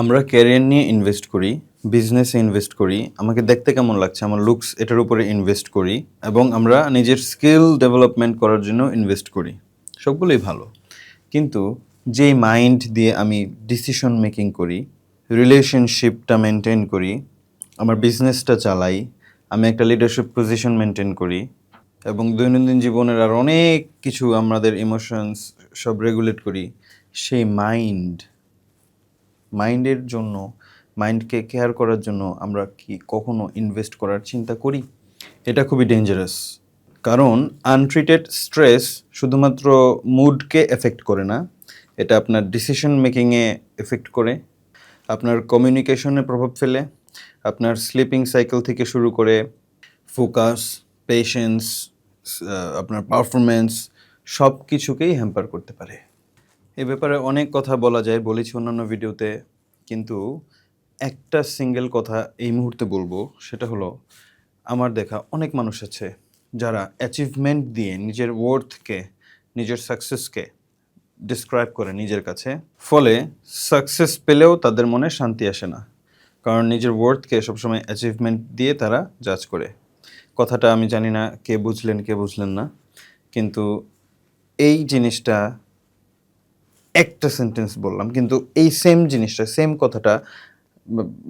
আমরা ক্যারিয়ার নিয়ে ইনভেস্ট করি, বিজনেসে ইনভেস্ট করি, আমাকে দেখতে কেমন লাগছে, আমার লুকস এটার উপরে ইনভেস্ট করি এবং আমরা নিজের স্কিল ডেভেলপমেন্ট করার জন্য ইনভেস্ট করি। সবগুলোই ভালো। কিন্তু যেই মাইন্ড দিয়ে আমি ডিসিশন মেকিং করি, রিলেশনশিপটা মেনটেন করি, আমার বিজনেসটা চালাই, আমি একটা লিডারশিপ পজিশন মেনটেন করি এবং দৈনন্দিন জীবনের আর অনেক কিছু আমাদের ইমোশনস সব রেগুলেট করি, সেই মাইন্ডের জন্য, মাইন্ডকে কেয়ার করার জন্য আমরা কি কখনো ইনভেস্ট করার চিন্তা করি? এটা খুবই ডেঞ্জারাস। কারণ আনট্রিটেড স্ট্রেস শুধুমাত্র মুডকে এফেক্ট করে না, এটা আপনার ডিসিশন মেকিংয়ে এফেক্ট করে, আপনার কমিউনিকেশনে প্রভাব ফেলে, আপনার স্লিপিং সাইকেল থেকে শুরু করে ফোকাস, পেশেন্স, আপনার পারফরমেন্স সব কিছুকেই হ্যাম্পার করতে পারে। এ ব্যাপারে অনেক কথা বলা যায়, বলেছি অন্যান্য ভিডিওতে, কিন্তু একটা সিঙ্গেল কথা এই মুহূর্তে বলবো, সেটা হলো আমার দেখা অনেক মানুষ আছে যারা অ্যাচিভমেন্ট দিয়ে নিজের ওয়ার্থকে, নিজের সাকসেসকে ডিসক্রাইব করে নিজের কাছে, ফলে সাকসেস পেলেও তাদের মনে শান্তি আসে না, কারণ নিজের ওয়ার্থকে সবসময় অ্যাচিভমেন্ট দিয়ে তারা জাজ করে। কথাটা আমি জানি না কে বুঝলেন না, কিন্তু এই জিনিসটা একটা সেন্টেন্স বললাম, কিন্তু এই সেম জিনিসটা, সেম কথাটা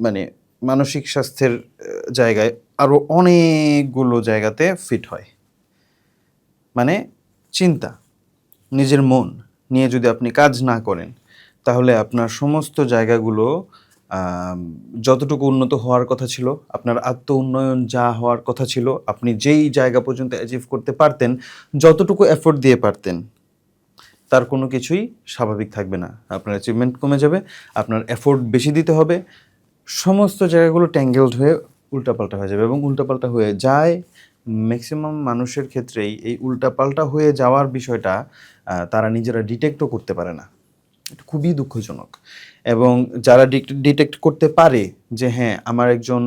মানে মানসিক স্বাস্থ্যের জায়গায় আরও অনেকগুলো জায়গাতে ফিট হয়। মানে চিন্তা, নিজের মন নিয়ে যদি আপনি কাজ না করেন, তাহলে আপনার সমস্ত জায়গাগুলো যতটুকু উন্নত হওয়ার কথা ছিল, আপনার আত্ম উন্নয়ন যা হওয়ার কথা ছিল, আপনি যেই জায়গা পর্যন্ত অ্যাচিভ করতে পারতেন, যতটুকু এফোর্ট দিয়ে পারতেন, তার কোনো কিছুই স্বাভাবিক থাকবে না। আপনার অ্যাচিভমেন্ট কমে যাবে, আপনার এফোর্ট বেশি দিতে হবে, সমস্ত জায়গাগুলো ট্যাঙ্গেলড হয়ে উল্টাপাল্টা হয়ে যাবে এবং উল্টাপাল্টা হয়ে যায়। ম্যাক্সিমাম মানুষের ক্ষেত্রেই এই উল্টাপাল্টা হয়ে যাওয়ার বিষয়টা তারা নিজেরা ডিটেক্টও করতে পারে না। এটা খুবই দুঃখজনক। এবং যারা ডিটেক্ট করতে পারে যে হ্যাঁ, আমার একজন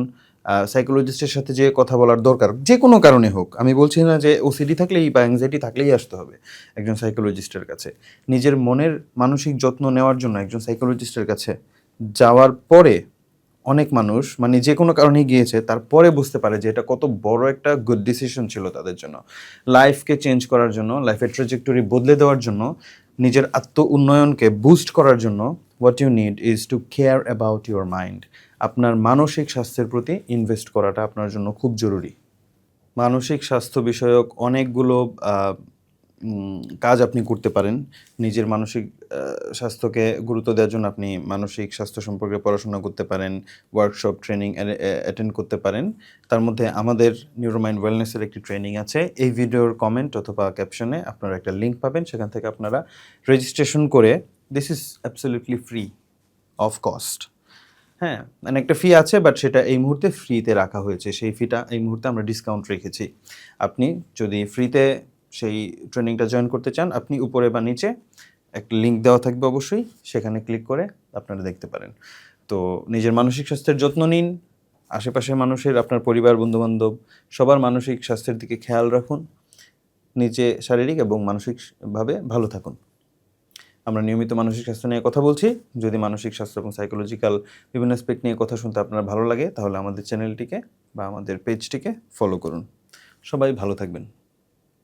সাইকোলজিস্টের সাথে যে কথা বলার দরকার, যে কোনো কারণে হোক, আমি বলছি না যে ওসিডি থাকলেই বা অ্যাংজাইটি থাকলেই আসতে হবে একজন সাইকোলজিস্টের কাছে। নিজের মনের মানসিক যত্ন নেওয়ার জন্য একজন সাইকোলজিস্টের কাছে যাওয়ার পরে অনেক মানুষ মানে যে কোনো কারণেই গিয়েছে, তারপরে বুঝতে পারে যে এটা কত বড় একটা গুড ডিসিশন ছিল তাদের জন্য, লাইফকে চেঞ্জ করার জন্য, লাইফের ট্র্যাজেক্টরি বদলে দেওয়ার জন্য, নিজের আত্ম উন্নয়নকে বুস্ট করার জন্য। What you need is to care about your mind. আপনার মানসিক স্বাস্থ্যের প্রতি ইনভেস্ট করাটা আপনার জন্য খুব জরুরি। মানসিক স্বাস্থ্য বিষয়ক অনেকগুলো কাজ আপনি করতে পারেন। নিজের মানসিক স্বাস্থ্যকে গুরুত্ব দেওয়ার জন্য আপনি মানসিক স্বাস্থ্য সম্পর্কে পড়াশোনা করতে পারেন, ওয়ার্কশপ, ট্রেনিং অ্যাটেন্ড করতে পারেন। তার মধ্যে আমাদের নিউরোমাইন্ড ওয়েলনেসের একটি ট্রেনিং আছে। এই ভিডিওর কমেন্ট অথবা ক্যাপশনে আপনারা একটা লিঙ্ক পাবেন, সেখান থেকে আপনারা রেজিস্ট্রেশন করে, this is absolutely free of cost. হ্যাঁ, মানে একটা ফি আছে, বাট সেটা এই মুহূর্তে ফ্রিতে রাখা হয়েছে। সেই ফিটা এই মুহূর্তে আমরা ডিসকাউন্ট রেখেছি। আপনি যদি ফ্রিতে সেই ট্রেনিংটা জয়েন করতে চান, আপনি উপরে বা নিচে একটা লিঙ্ক দেওয়া থাকবে অবশ্যই, সেখানে ক্লিক করে আপনারা দেখতে পারেন। তো নিজের মানসিক স্বাস্থ্যের যত্ন নিন, আশেপাশের মানুষের, আপনার পরিবার, বন্ধুবান্ধব সবার মানসিক স্বাস্থ্যের দিকে খেয়াল রাখুন, নিজে শারীরিক এবং মানসিকভাবে ভালো থাকুন। আমরা নিয়মিত মানসিক স্বাস্থ্য নিয়ে কথা বলছি। যদি মানসিক স্বাস্থ্য এবং সাইকোলজিক্যাল বিভিন্ন অ্যাসপেক্ট নিয়ে কথা শুনতে আপনার ভালো লাগে, তাহলে আমাদের চ্যানেলটিকে বা আমাদের পেজটিকে ফলো করুন। সবাই ভালো থাকবেন।